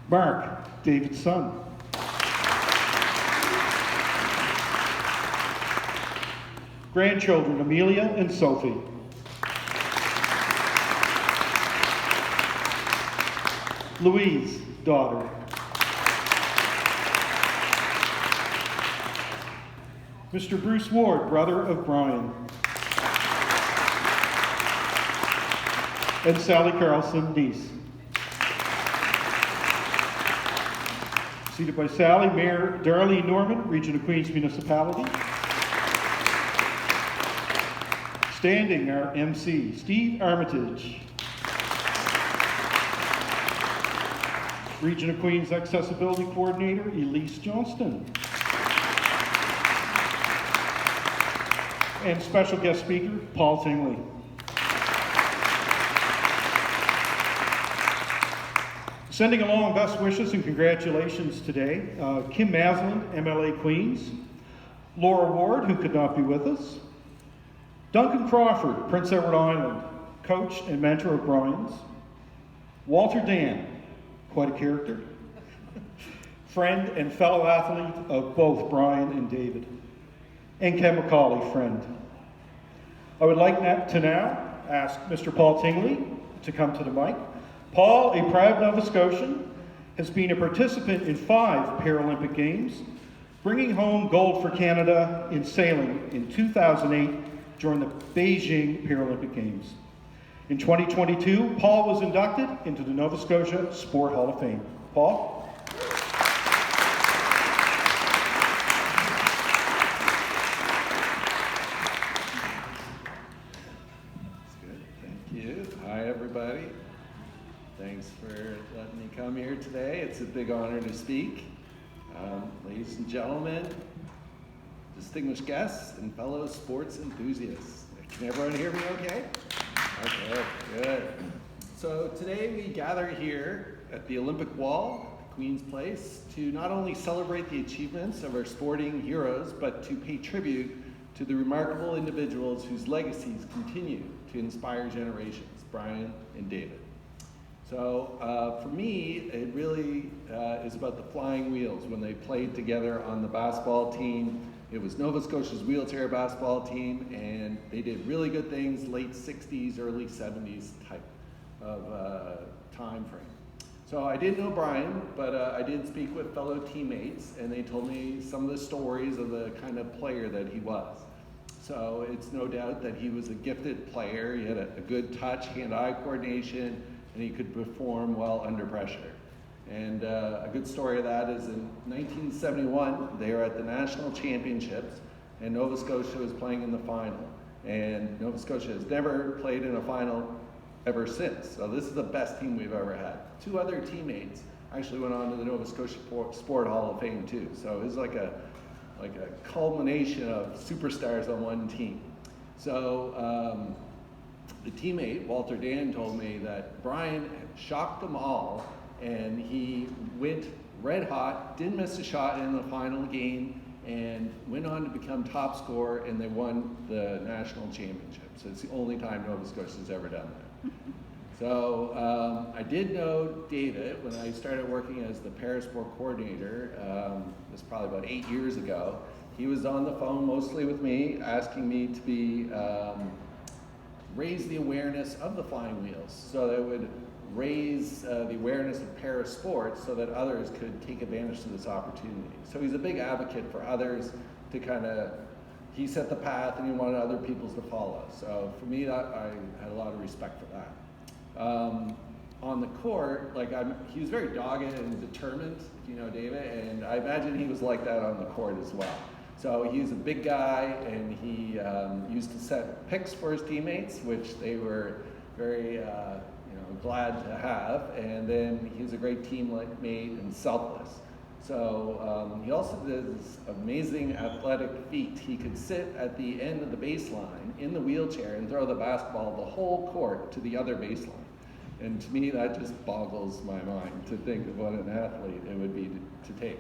Mark, David's son. Grandchildren, Amelia and Sophie. Louise, daughter. Mr. Bruce Ward, brother of Brian. And Sally Carlson, niece. Seated by Sally, Mayor Darlene Norman, Region of Queens Municipality. Standing, our MC, Steve Armitage. Region of Queens Accessibility Coordinator, Elise Johnston. And special guest speaker, Paul Tingley. Sending along best wishes and congratulations today, Kim Maslin, MLA Queens, Laura Ward, who could not be with us, Duncan Crawford, Prince Edward Island, coach and mentor of Brian's, Walter Dan, quite a character, friend and fellow athlete of both Brian and David, and Ken McCauley, friend. I would like to now ask Mr. Paul Tingley to come to the mic. Paul, a proud Nova Scotian, has been a participant in 5 Paralympic Games, bringing home gold for Canada in sailing in 2008 during the Beijing Paralympic Games. In 2022, Paul was inducted into the Nova Scotia Sport Hall of Fame. Paul? Everybody. Thanks for letting me come here today. It's a big honor to speak. Ladies and gentlemen, distinguished guests, and fellow sports enthusiasts. Can everyone hear me okay? Okay, good. So today we gather here at the Olympic Wall, Queen's Place, to not only celebrate the achievements of our sporting heroes, but to pay tribute to the remarkable individuals whose legacies continue to inspire generations. Brian and David. So for me, it really is about the flying wheels. When they played together on the basketball team, it was Nova Scotia's wheelchair basketball team, and they did really good things, late 60s, early 70s type of time frame. So I didn't know Brian, but I did speak with fellow teammates, and they told me some of the stories of the kind of player that he was. So it's no doubt that he was a gifted player. He had a good touch, hand-eye coordination, and he could perform well under pressure. And a good story of that is in 1971, they were at the National Championships, and Nova Scotia was playing in the final. And Nova Scotia has never played in a final ever since. So this is the best team we've ever had. 2 other teammates actually went on to the Nova Scotia Sport Hall of Fame too. So it was like a culmination of superstars on one team. So the teammate, Walter Dan, told me that Brian shocked them all, and he went red hot, didn't miss a shot in the final game, and went on to become top scorer, and they won the national championship. So it's the only time Nova Scotia's ever done that. So I did know David when I started working as the Parasport coordinator. It was probably about 8 years ago. He was on the phone mostly with me, asking me to be raise the awareness of the flying wheels, so that it would raise the awareness of parasports so that others could take advantage of this opportunity. So he's a big advocate for others to he set the path and he wanted other people to follow. So for me, I had a lot of respect for that. On the court, he was very dogged and determined, if you know David, and I imagine he was like that on the court as well. So he's a big guy, and he used to set picks for his teammates, which they were very glad to have, and then he was a great teammate and selfless. So he also did this amazing athletic feat. He could sit at the end of the baseline in the wheelchair and throw the basketball the whole court to the other baseline. And to me, that just boggles my mind to think of what an athlete it would be to take.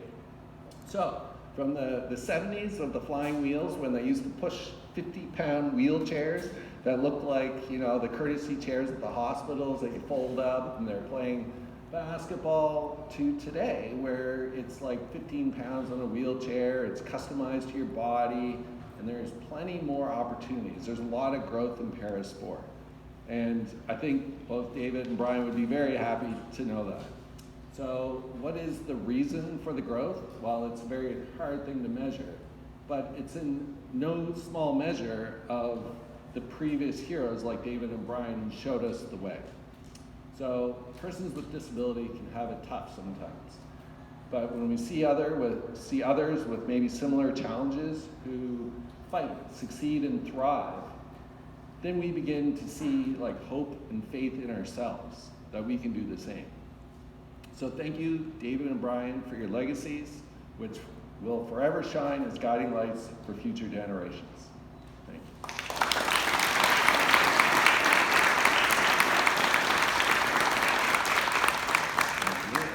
So from the 70s of the flying wheels, when they used to push 50-pound wheelchairs that looked like, the courtesy chairs at the hospitals that you fold up, and they're playing basketball to today, where it's like 15 pounds on a wheelchair, it's customized to your body, and there's plenty more opportunities. There's a lot of growth in parasport. And I think both David and Brian would be very happy to know that. So what is the reason for the growth? Well, it's a very hard thing to measure, but it's in no small measure of the previous heroes like David and Brian who showed us the way. So persons with disability can have it tough sometimes. But when we see others with maybe similar challenges who fight, succeed, and thrive, then we begin to see like hope and faith in ourselves that we can do the same. So thank you, David and Brian, for your legacies, which will forever shine as guiding lights for future generations. Thank you.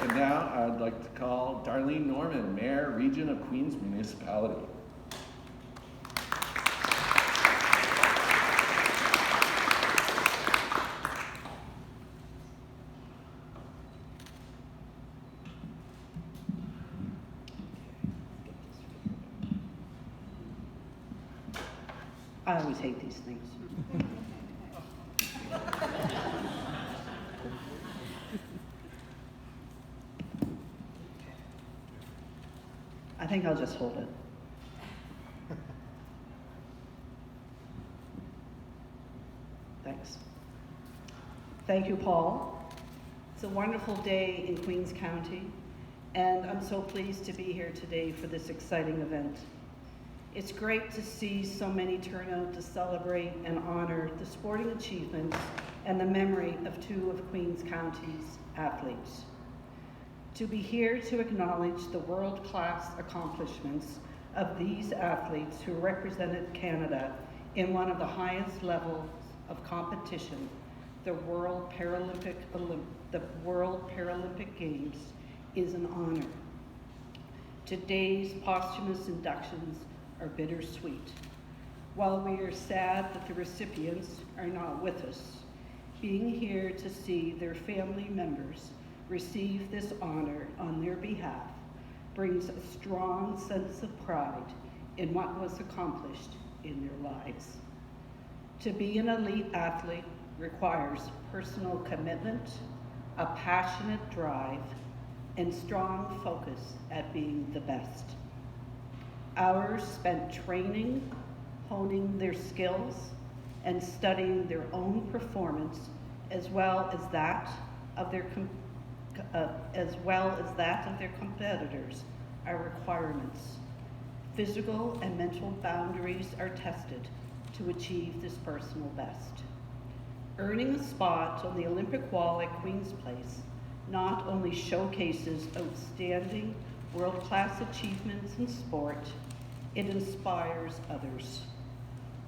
And now I'd like to call Darlene Norman, Mayor, Region of Queens Municipality. I always hate these things. I think I'll just hold it. Thanks. Thank you, Paul. It's a wonderful day in Queens County, and I'm so pleased to be here today for this exciting event. It's great to see so many turn out to celebrate and honor the sporting achievements and the memory of two of Queens County's athletes. To be here to acknowledge the world-class accomplishments of these athletes who represented Canada in one of the highest levels of competition, the World Paralympic Games, is an honor. Today's posthumous inductions are bittersweet. While we are sad that the recipients are not with us, being here to see their family members receive this honor on their behalf brings a strong sense of pride in what was accomplished in their lives. To be an elite athlete requires personal commitment, a passionate drive, and strong focus at being the best. Hours spent training, honing their skills, and studying their own performance, as well as that of their competitors, are requirements. Physical and mental boundaries are tested to achieve this personal best. Earning a spot on the Olympic wall at Queen's Place not only showcases outstanding world-class achievements in sport, it inspires others.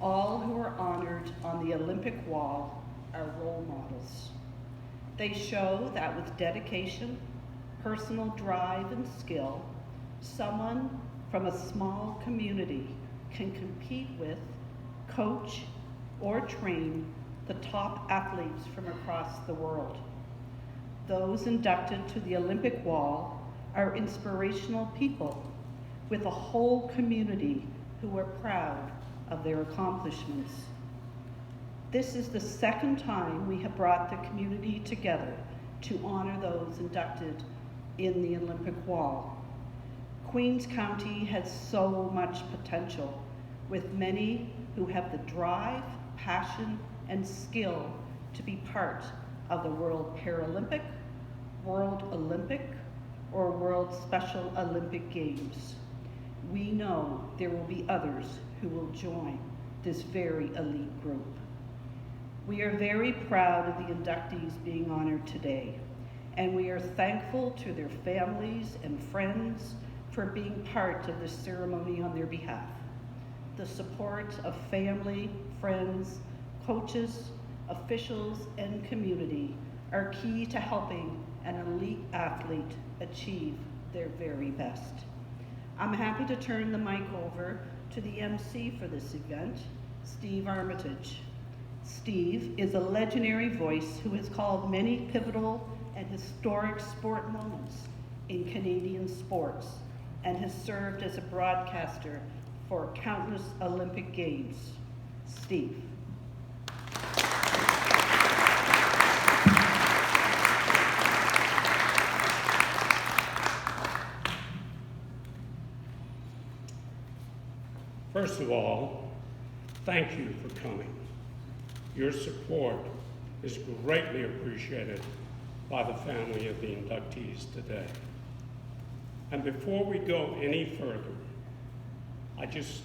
All who are honored on the Olympic wall are role models. They show that with dedication, personal drive, and skill, someone from a small community can compete with, coach, or train the top athletes from across the world. Those inducted to the Olympic wall are inspirational people with a whole community who are proud of their accomplishments. This is the second time we have brought the community together to honor those inducted in the Olympic wall. Queens County has so much potential, with many who have the drive, passion, and skill to be part of the World Paralympic, World Olympic, or World Special Olympic Games. We know there will be others who will join this very elite group. We are very proud of the inductees being honored today, and we are thankful to their families and friends for being part of this ceremony on their behalf. The support of family, friends, coaches, officials, and community are key to helping an elite athlete achieve their very best. I'm happy to turn the mic over to the MC for this event, Steve Armitage. Steve is a legendary voice who has called many pivotal and historic sport moments in Canadian sports and has served as a broadcaster for countless Olympic Games. Steve. First of all, thank you for coming. Your support is greatly appreciated by the family of the inductees today. And before we go any further, I just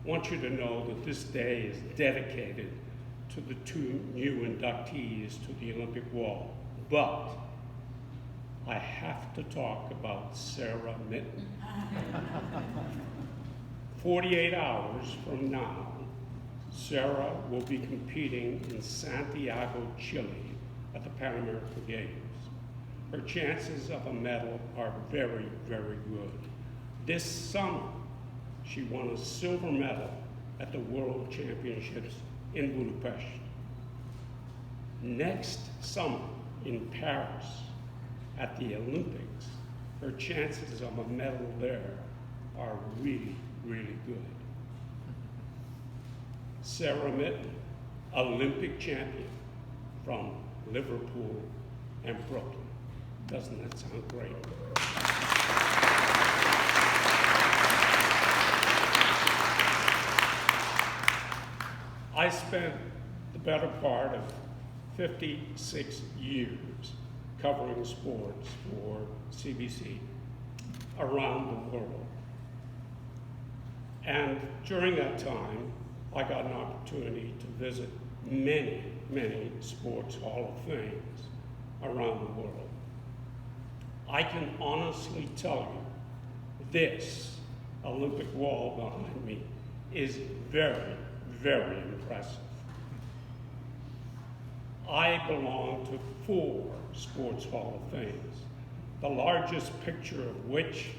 want you to know that this day is dedicated to the 2 new inductees to the Olympic wall. But I have to talk about Sarah Mitten. 48 hours from now, Sarah will be competing in Santiago, Chile at the Pan American Games. Her chances of a medal are very, very good. This summer, she won a silver medal at the World Championships in Budapest. Next summer in Paris at the Olympics, her chances of a medal there are really, really good. Sarah Mitten, Olympic champion from Liverpool and Brooklyn. Doesn't that sound great? I spent the better part of 56 years covering sports for CBC around the world. And during that time, I got an opportunity to visit many, many sports Hall of Fames around the world. I can honestly tell you, this Olympic wall behind me is very, very impressive. I belong to 4 sports Hall of Fames, the largest picture of which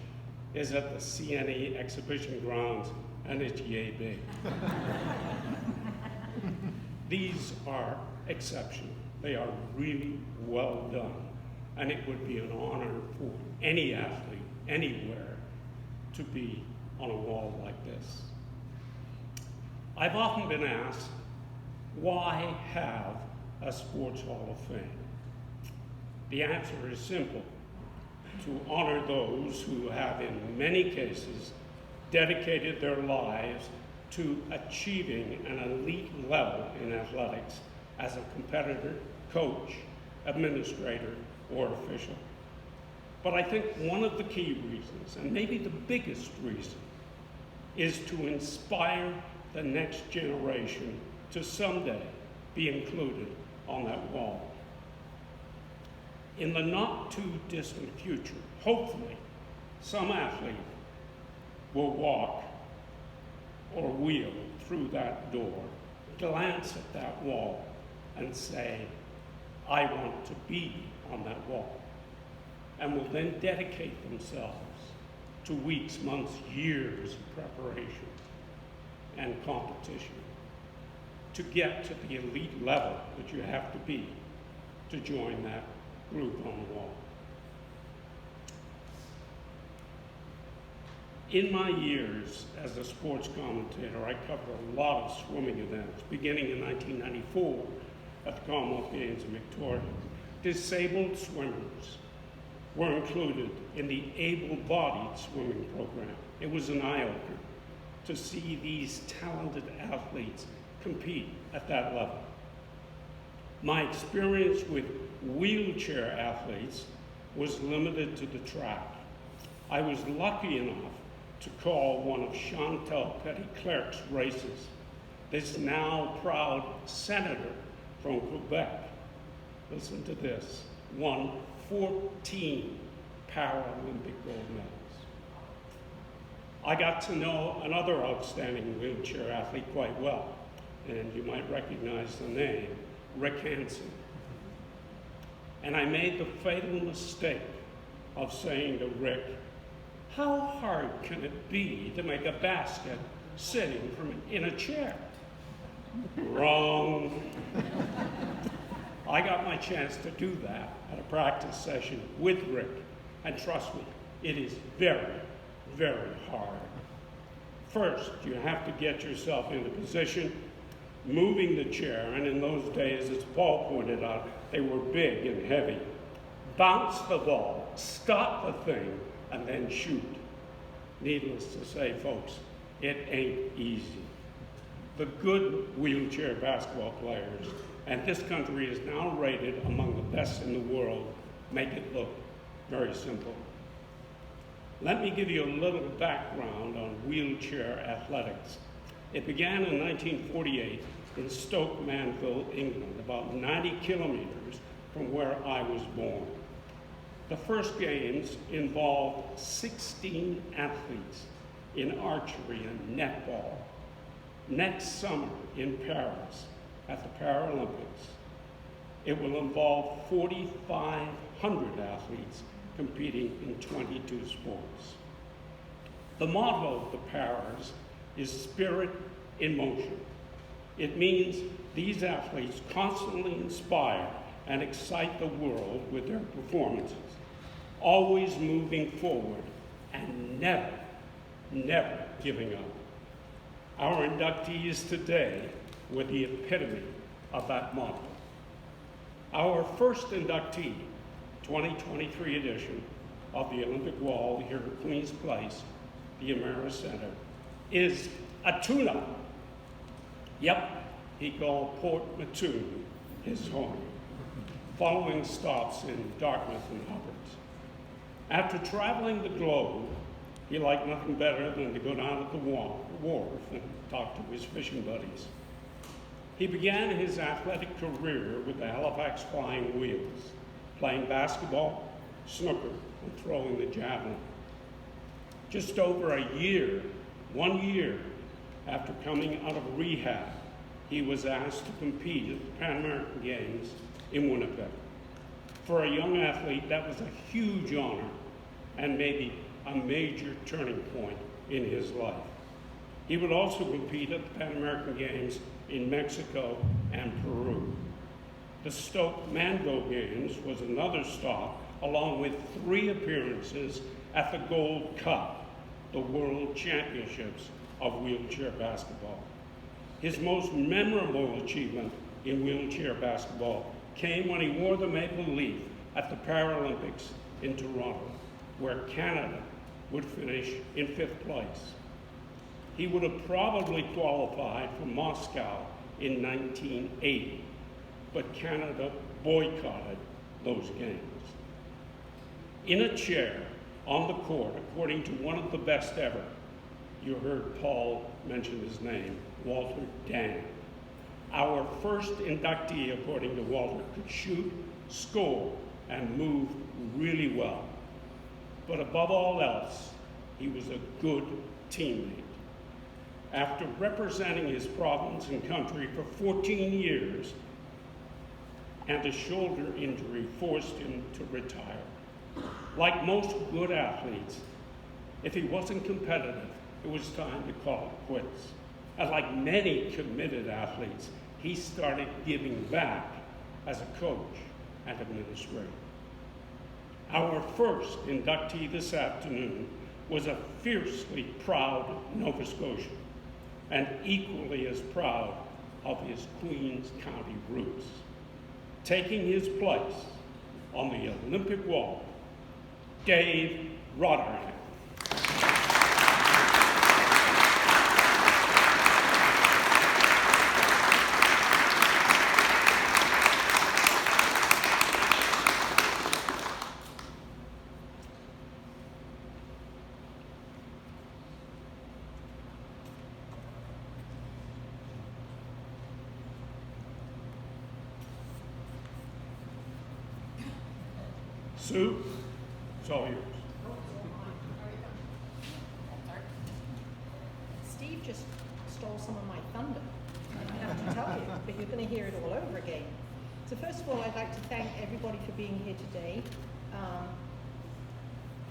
is at the CNE exhibition grounds, and it's yay big. These are exceptional. They are really well done, and it would be an honor for any athlete, anywhere, to be on a wall like this. I've often been asked, why have a Sports Hall of Fame? The answer is simple: to honor those who have, in many cases, dedicated their lives to achieving an elite level in athletics as a competitor, coach, administrator, or official. But I think one of the key reasons, and maybe the biggest reason, is to inspire the next generation to someday be included on that wall. In the not too distant future, hopefully, some athlete will walk or wheel through that door, glance at that wall, and say, I want to be on that wall, and will then dedicate themselves to weeks, months, years of preparation and competition to get to the elite level that you have to be to join that group on the wall. In my years as a sports commentator, I covered a lot of swimming events, beginning in 1994 at the Commonwealth Games in Victoria. Disabled swimmers were included in the able-bodied swimming program. It was an eye-opener to see these talented athletes compete at that level. My experience with wheelchair athletes was limited to the track. I was lucky enough to call one of Chantal Petitclerc's races. This now proud senator from Quebec, listen to this, won 14 Paralympic gold medals. I got to know another outstanding wheelchair athlete quite well, and you might recognize the name, Rick Hansen. And I made the fatal mistake of saying to Rick, how hard can it be to make a basket sitting in a chair? Wrong. I got my chance to do that at a practice session with Rick, and trust me, it is very, very hard. First, you have to get yourself into position, moving the chair, and in those days, as Paul pointed out, they were big and heavy. Bounce the ball, stop the thing, and then shoot. Needless to say, folks, it ain't easy. The good wheelchair basketball players, and this country is now rated among the best in the world, make it look very simple. Let me give you a little background on wheelchair athletics. It began in 1948 in Stoke Mandeville, England, about 90 kilometers from where I was born. The first games involved 16 athletes in archery and netball. Next summer in Paris at the Paralympics, it will involve 4,500 athletes competing in 22 sports. The motto of the Paras is spirit in motion. It means these athletes constantly inspire and excite the world with their performances, always moving forward and never, never giving up. Our inductees today were the epitome of that motto. Our first inductee, 2023 edition of the Olympic Wall here at Queen's Place, the Amera Center, is a tune-up. Yep, he called Port Mattoon his home, following stops in Dartmouth and Hubbards. After traveling the globe, he liked nothing better than to go down at the wharf and talk to his fishing buddies. He began his athletic career with the Halifax Flying Wheels, playing basketball, snooker, and throwing the javelin. Just over a year, 1 year after coming out of rehab, he was asked to compete at the Pan American Games in Winnipeg. For a young athlete, that was a huge honor and maybe a major turning point in his life. He would also compete at the Pan American Games in Mexico and Peru. The Stoke Mandeville Games was another stop, along with 3 appearances at the Gold Cup, the World Championships of wheelchair basketball. His most memorable achievement in wheelchair basketball came when he wore the maple leaf at the Paralympics in Toronto, where Canada would finish in 5th place. He would have probably qualified for Moscow in 1980, but Canada boycotted those games. In a chair on the court, according to one of the best ever, you heard Paul mention his name, Walter Dan. Our first inductee, according to Walter, could shoot, score, and move really well. But above all else, he was a good teammate. After representing his province and country for 14 years, and a shoulder injury forced him to retire. Like most good athletes, if he wasn't competitive, it was time to call it quits. And like many committed athletes, he started giving back as a coach and administrator. Our first inductee this afternoon was a fiercely proud Nova Scotian, and equally as proud of his Queens County roots. Taking his place on the Olympic wall, Dave Rudderham. Sue, it's all yours. Steve just stole some of my thunder, I have to tell you, but you're going to hear it all over again. So first of all, I'd like to thank everybody for being here today,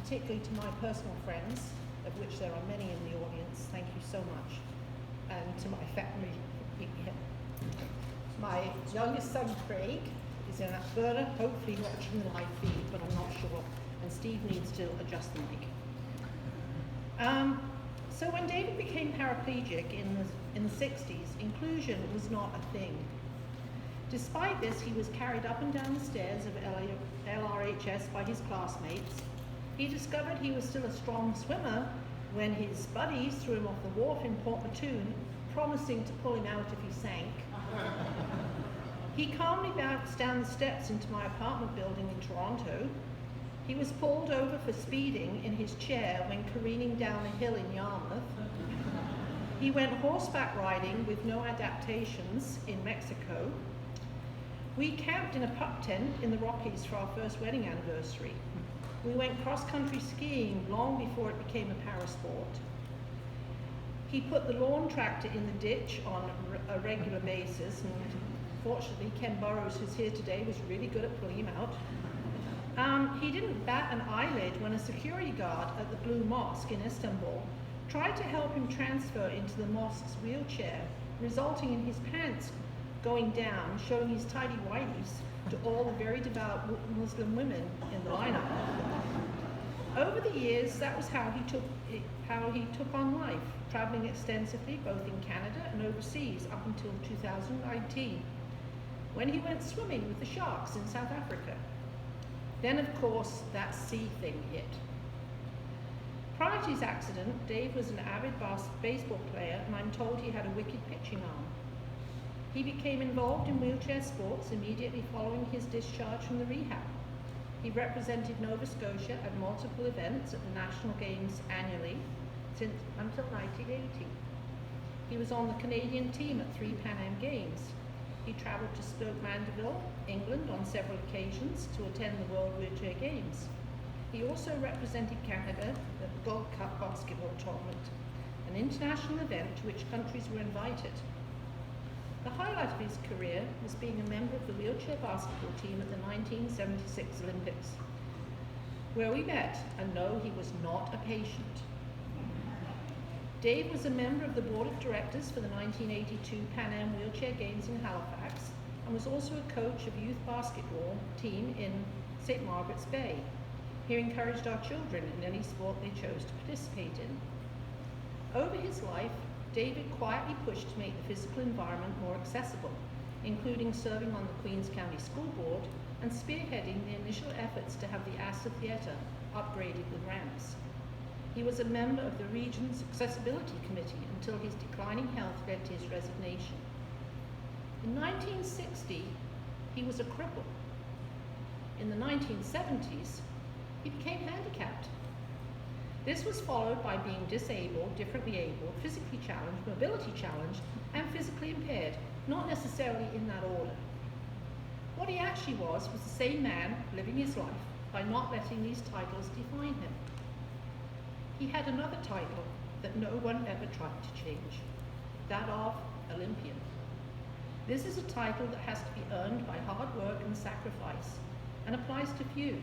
particularly to my personal friends, of which there are many in the audience. Thank you so much. And to my family for being here. My youngest son, Craig, He's in Alberta, hopefully watching the live feed, but I'm not sure. And Steve needs to adjust the mic. So when David became paraplegic in the 60s, inclusion was not a thing. Despite this, he was carried up and down the stairs of LRHS by his classmates. He discovered he was still a strong swimmer when his buddies threw him off the wharf in Port Mattoon, promising to pull him out if he sank. He calmly bounced down the steps into my apartment building in Toronto. He was pulled over for speeding in his chair when careening down a hill in Yarmouth. He went horseback riding with no adaptations in Mexico. We camped in a pup tent in the Rockies for our first wedding anniversary. We went cross-country skiing long before it became a parasport. He put the lawn tractor in the ditch on a regular basis, and fortunately Ken Burrows, who's here today, was really good at pulling him out. He didn't bat an eyelid when a security guard at the Blue Mosque in Istanbul tried to help him transfer into the mosque's wheelchair, resulting in his pants going down, showing his tidy whities to all the very devout Muslim women in the lineup. Over the years, that was how he took on life, traveling extensively both in Canada and overseas up until 2019, when he went swimming with the sharks in South Africa. Then, of course, that sea thing hit. Prior to his accident, Dave was an avid baseball player, and I'm told he had a wicked pitching arm. He became involved in wheelchair sports immediately following his discharge from the rehab. He represented Nova Scotia at multiple events at the National Games annually until 1980. He was on the Canadian team at 3 Pan Am Games. He travelled to Stoke Mandeville, England on several occasions to attend the World Wheelchair Games. He also represented Canada at the Gold Cup basketball tournament, an international event to which countries were invited. The highlight of his career was being a member of the wheelchair basketball team at the 1976 Olympics, where we met, and no, he was not a patient. Dave was a member of the board of directors for the 1982 Pan Am Wheelchair Games in Halifax, and was also a coach of youth basketball team in St. Margaret's Bay. He encouraged our children in any sport they chose to participate in. Over his life, David quietly pushed to make the physical environment more accessible, including serving on the Queens County School Board and spearheading the initial efforts to have the Astor Theatre upgraded with ramps. He was a member of the region's Accessibility Committee until his declining health led to his resignation. In 1960, he was a cripple. In the 1970s, he became handicapped. This was followed by being disabled, differently abled, physically challenged, mobility challenged, and physically impaired, not necessarily in that order. What he actually was the same man living his life by not letting these titles define him. He had another title that no one ever tried to change, that of Olympian. This is a title that has to be earned by hard work and sacrifice, and applies to few.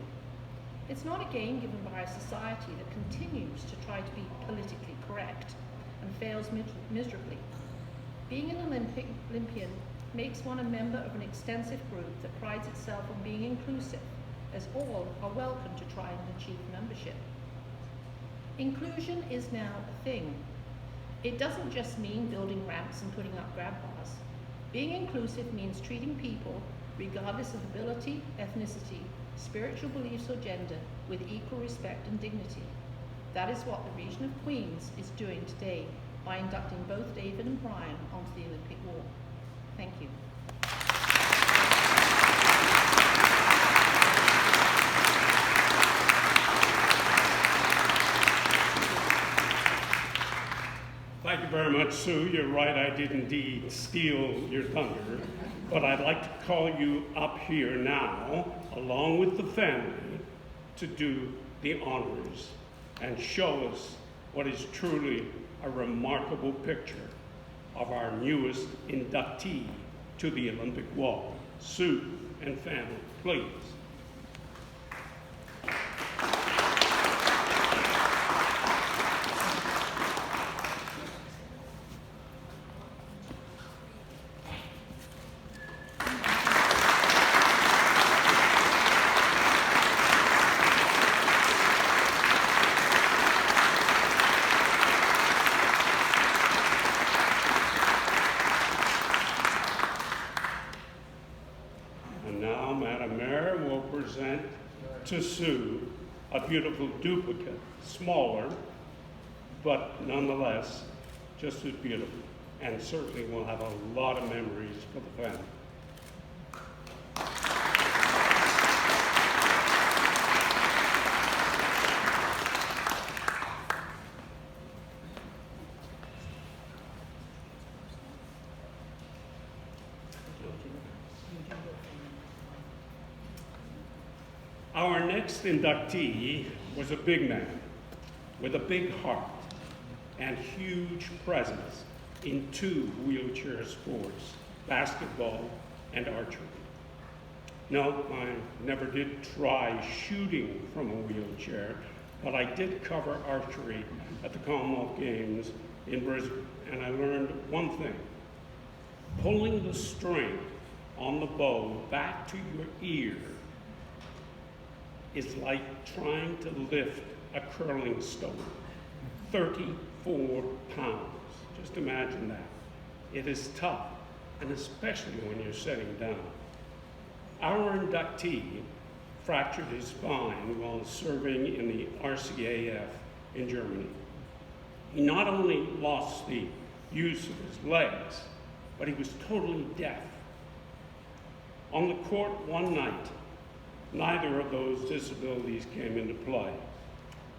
It's not a game given by a society that continues to try to be politically correct and fails miserably. Being an Olympian makes one a member of an extensive group that prides itself on being inclusive, as all are welcome to try and achieve membership. Inclusion is now a thing. It doesn't just mean building ramps and putting up grab bars. Being inclusive means treating people, regardless of ability, ethnicity, spiritual beliefs or gender, with equal respect and dignity. That is what the region of Queens is doing today by inducting both David and Brian onto the Olympic Walk. Thank you. Thank you very much, Sue. You're right, I did indeed steal your thunder, but I'd like to call you up here now, along with the family, to do the honors and show us what is truly a remarkable picture of our newest inductee to the Olympic Walk. Sue and family, please. to sue a beautiful duplicate, smaller, but nonetheless just as beautiful, and certainly will have a lot of memories for the family. Our next inductee was a big man with a big heart and huge presence in two wheelchair sports, basketball and archery. No, I never did try shooting from a wheelchair, but I did cover archery at the Commonwealth Games in Brisbane, and I learned one thing. Pulling the string on the bow back to your ear is like trying to lift a curling stone. 34 pounds. Just imagine that. It is tough, and especially when you're sitting down. Our inductee fractured his spine while serving in the RCAF in Germany. He not only lost the use of his legs, but he was totally deaf. On the court one night, neither of those disabilities came into play.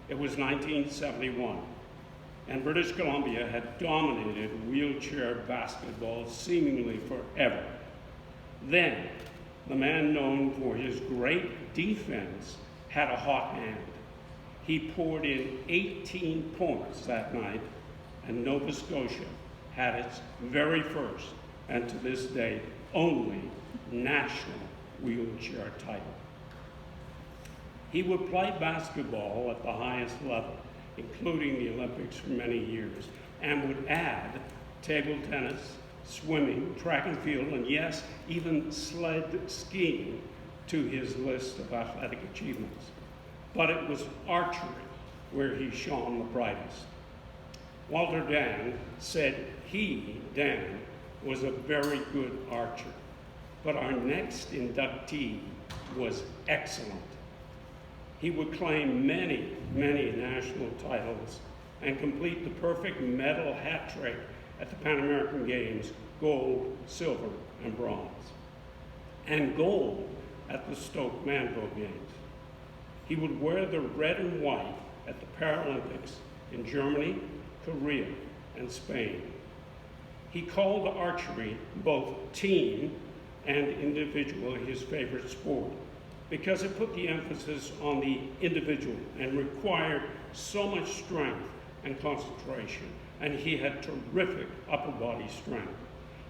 It was 1971, and British Columbia had dominated wheelchair basketball seemingly forever. Then, the man known for his great defense had a hot hand. He poured in 18 points that night, and Nova Scotia had its very first, and to this day, only national wheelchair title. He would play basketball at the highest level, including the Olympics for many years, and would add table tennis, swimming, track and field, and yes, even sled skiing to his list of athletic achievements. But it was archery where he shone the brightest. Walter Dan said Dan, was a very good archer, but our next inductee was excellent. He would claim many, many national titles and complete the perfect medal hat trick at the Pan American Games, gold, silver, and bronze, and gold at the Stoke Mandeville Games. He would wear the red and white at the Paralympics in Germany, Korea, and Spain. He called archery both team and individual his favorite sport, because it put the emphasis on the individual and required so much strength and concentration, and he had terrific upper body strength.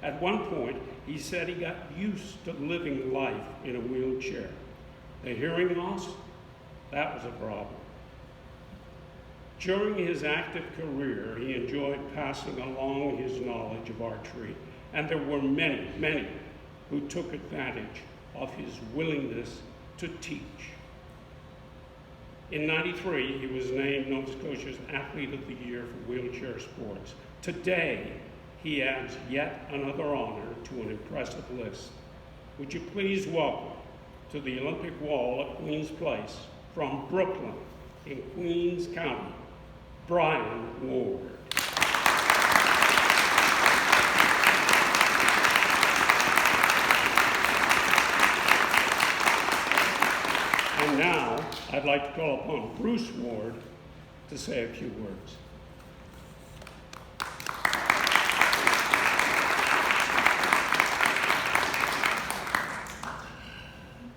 At one point, he said he got used to living life in a wheelchair. The hearing loss, that was a problem. During his active career, he enjoyed passing along his knowledge of archery, and there were many, many who took advantage of his willingness to teach. In '93, he was named Nova Scotia's Athlete of the Year for wheelchair sports. Today, he adds yet another honor to an impressive list. Would you please welcome to the Olympic Wall at Queen's Place, from Brooklyn in Queens County, Brian Ward. And now, I'd like to call upon Bruce Ward to say a few words.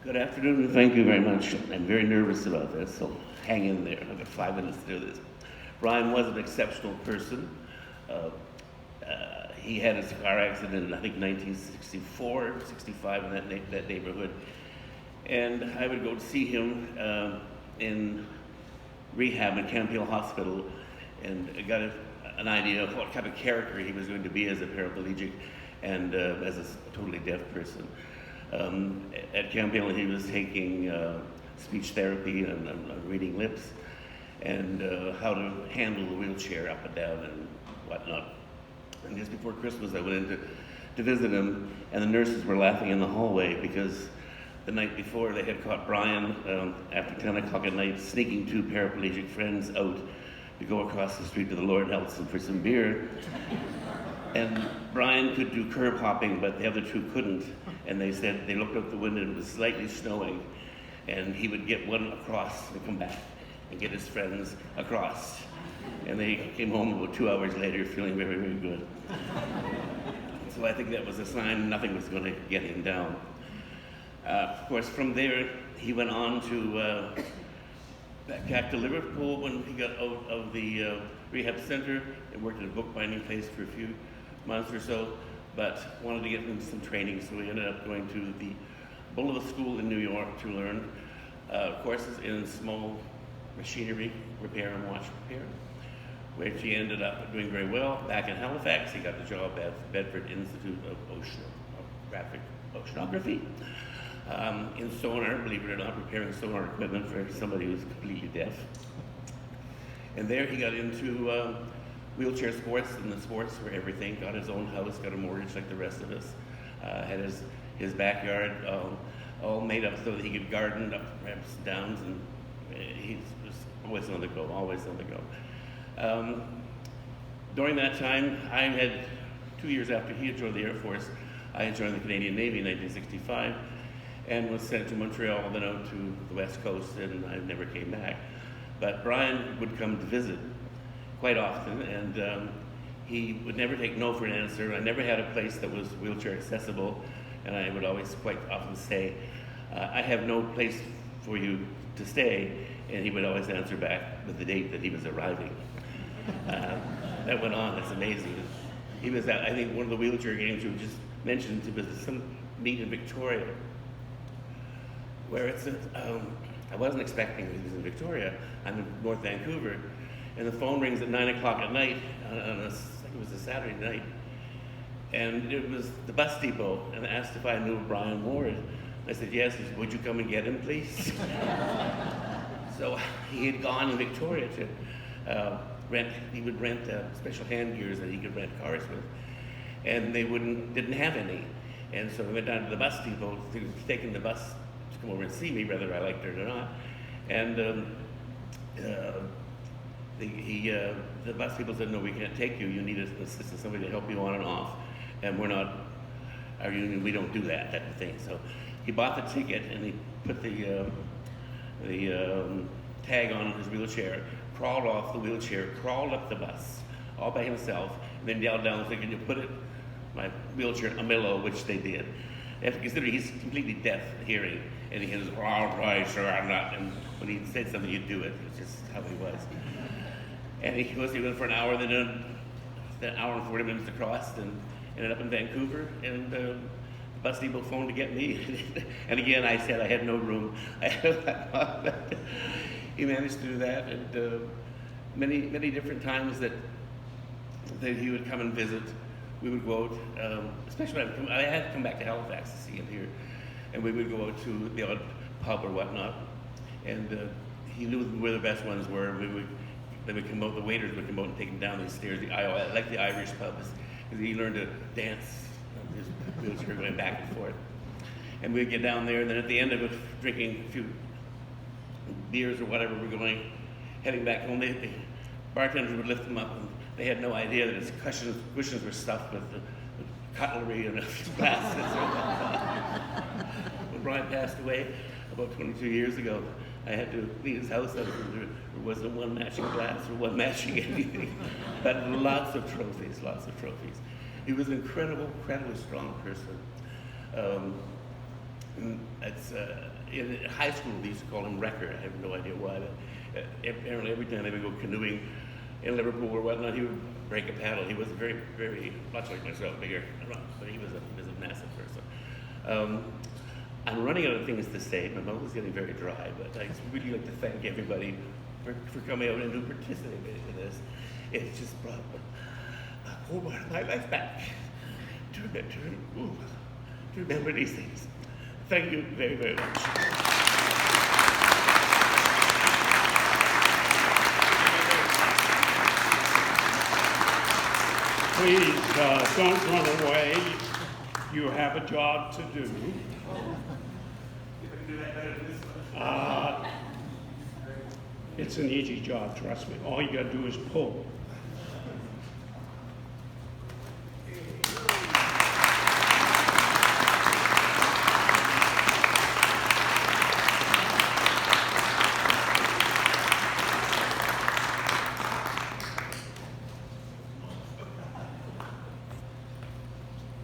Good afternoon, and thank you very much. I'm very nervous about this, so hang in there. I've got 5 minutes to do this. Brian was an exceptional person. He had his car accident in, I think, 1964, 65, in that neighborhood. And I would go to see him in rehab at Camp Hill Hospital, and I got an idea of what kind of character he was going to be as a paraplegic and as a totally deaf person. At Camp Hill, he was taking speech therapy and reading lips, and how to handle the wheelchair up and down and whatnot. And just before Christmas, I went in to visit him, and the nurses were laughing in the hallway because the night before, they had caught Brian after 10 o'clock at night sneaking two paraplegic friends out to go across the street to the Lord Nelson for some beer. And Brian could do curb hopping, but the other two couldn't. And they said they looked out the window and it was slightly snowing. And he would get one across and come back and get his friends across. And they came home about 2 hours later feeling very, very good. So I think that was a sign nothing was going to get him down. Of course, from there, he went on to back to Liverpool when he got out of the rehab center and worked at a bookbinding place for a few months or so, but wanted to get him some training, so he ended up going to the Bullitt School in New York to learn courses in small machinery repair and watch repair, which he ended up doing very well. Back in Halifax, he got the job at the Bedford Institute of Oceanography in sonar, believe it or not, repairing sonar equipment for somebody who's completely deaf. And there he got into wheelchair sports, and the sports were everything. Got his own house, got a mortgage like the rest of us. Had his backyard all made up so that he could garden up ramps and downs, and he was always on the go, always on the go. During that time, I had 2 years after he had joined the Air Force, I had joined the Canadian Navy in 1965 and was sent to Montreal, then out to the West Coast, and I never came back. But Brian would come to visit quite often, and he would never take no for an answer. I never had a place that was wheelchair accessible, and I would always quite often say, I have no place for you to stay, and he would always answer back with the date that he was arriving. That went on, it's amazing. He was at, I think, one of the wheelchair games you just mentioned, it was some meet in Victoria, where it's, I wasn't expecting he was in Victoria. I'm in North Vancouver, and the phone rings at 9 o'clock at night, I think it was a Saturday night, and it was the bus depot, and asked if I knew Brian Ward. I said, yes. He said, would you come and get him, please? So he had gone in Victoria to he would rent special hand gears that he could rent cars with, and they didn't have any. And so we went down to the bus depot, taking the bus to come over and see me, whether I liked it or not. And the bus people said, no, we can't take you. You need an assistant, somebody to help you on and off. And we're not, our union, we don't do that type of thing. So he bought the ticket and he put the tag on his wheelchair, crawled off the wheelchair, crawled up the bus all by himself, and then yelled down, saying, can you put my wheelchair in a Milo, which they did. You have to consider he's completely deaf hearing, and he goes, all right, sir, I'm not. And when he said something, you'd do it. It's just how he was. And he went for an hour, then an hour and 40 minutes across, and ended up in Vancouver, and the bus depot phoned to get me. And again, I said I had no room. He managed to do that, and many different times that he would come and visit. We would go out, especially when I had to come back to Halifax to see him here, and we would go out to the odd pub or whatnot, and he knew where the best ones were. They would come out, the waiters would come out and take him down these stairs, I like the Irish pubs, because he learned to dance on his wheelchair going back and forth. And we'd get down there, and then at the end of it, drinking a few beers or whatever, we're heading back home. The bartenders would lift him up, and they had no idea that his cushions were stuffed with cutlery and glasses. When Brian passed away about 22 years ago, I had to clean his house out. There wasn't one matching glass or one matching anything, but lots of trophies. He was an incredibly strong person. In high school, they used to call him Wrecker. I have no idea why, but apparently every time they would go canoeing in Liverpool or whatnot, he would break a paddle. He was very, very much like myself, bigger, but he was a massive person. I'm running out of things to say. My mouth is getting very dry, but I really like to thank everybody for coming out and who participated in this. It's just brought a whole part of my life back to remember these things. Thank you very, very much. Please don't run away. You have a job to do. It's an easy job, trust me. All you gotta do is pull.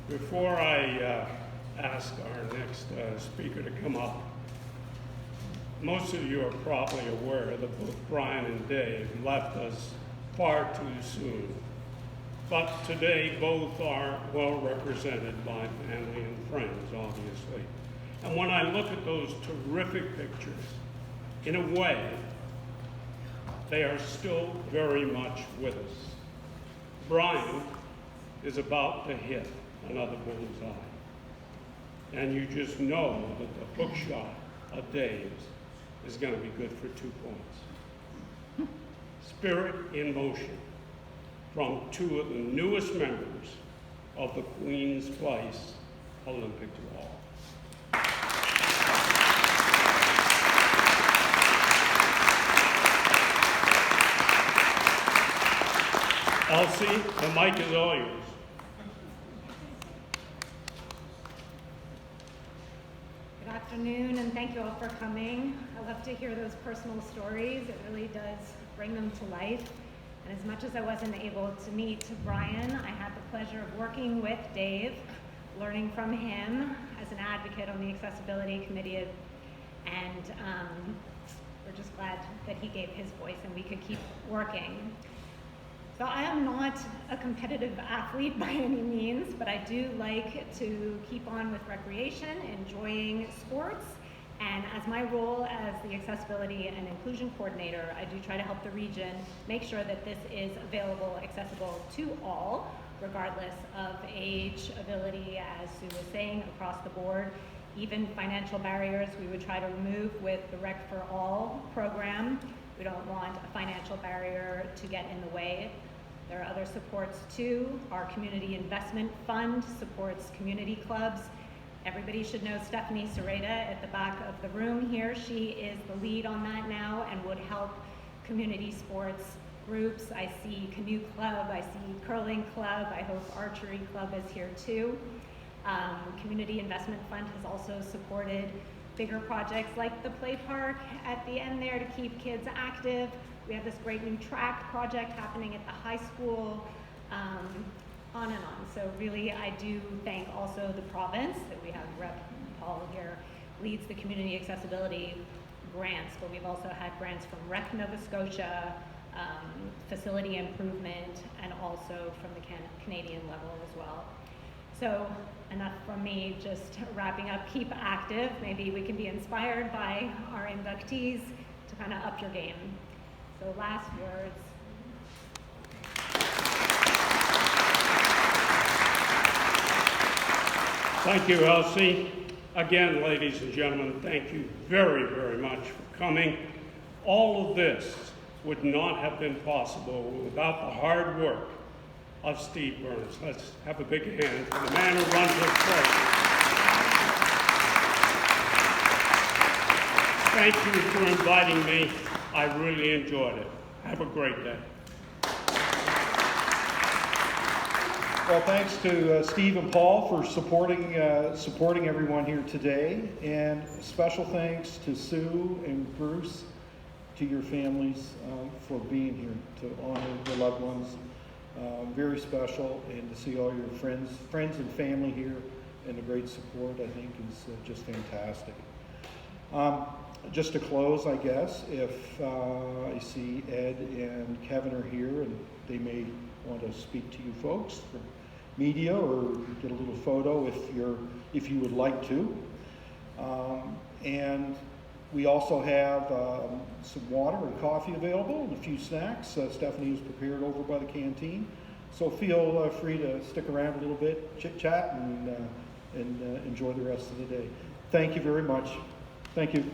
Before I ask our next speaker to come up, most of you are probably aware that both Brian and Dave left us far too soon. But today, both are well represented by family and friends, obviously. And when I look at those terrific pictures, in a way, they are still very much with us. Brian is about to hit another bullseye. And you just know that the hook shot of Dave's is going to be good for 2 points. Spirit in Motion, from two of the newest members of the Queen's Place Olympic Wall. Elsie, the mic is all yours. Good afternoon, and thank you all for coming. I love to hear those personal stories. It really does bring them to life. And as much as I wasn't able to meet Brian, I had the pleasure of working with Dave, learning from him as an advocate on the Accessibility Committee, and we're just glad that he gave his voice and we could keep working. So I am not a competitive athlete by any means, but I do like to keep on with recreation, enjoying sports, and as my role as the Accessibility and Inclusion Coordinator, I do try to help the region make sure that this is available, accessible to all, regardless of age, ability, as Sue was saying, across the board. Even financial barriers we would try to remove with the Rec for All program. We don't want a financial barrier to get in the way. There are other supports too. Our Community Investment Fund supports community clubs. Everybody should know Stephanie Sereda at the back of the room here. She is the lead on that now and would help community sports groups. I see Canoe Club, I see Curling Club, I hope Archery Club is here too. Community Investment Fund has also supported bigger projects like the play park at the end there to keep kids active. We have this great new track project happening at the high school, on and on. So really, I do thank also the province that we have Rep. Paul here, leads the community accessibility grants, but we've also had grants from Rec Nova Scotia, facility improvement, and also from the Canadian level as well. So enough from me, just wrapping up, keep active. Maybe we can be inspired by our inductees to kind of up your game. So last words. Thank you, Elsie. Again, ladies and gentlemen, thank you very, very much for coming. All of this would not have been possible without the hard work of Steve Burns. Let's have a big hand for the man who runs this place. Thank you for inviting me. I really enjoyed it. Have a great day. Well, thanks to Steve and Paul for supporting everyone here today, and special thanks to Sue and Bruce, to your families for being here to honor the loved ones. Very special, and to see all your friends and family here, and the great support, I think, is just fantastic. Just to close, I guess, if I see Ed and Kevin are here, and they may want to speak to you folks for media, or get a little photo if you would like to. And we also have some water and coffee available, and a few snacks. Stephanie has prepared over by the canteen. So feel free to stick around a little bit, chit-chat, and enjoy the rest of the day. Thank you very much. Thank you.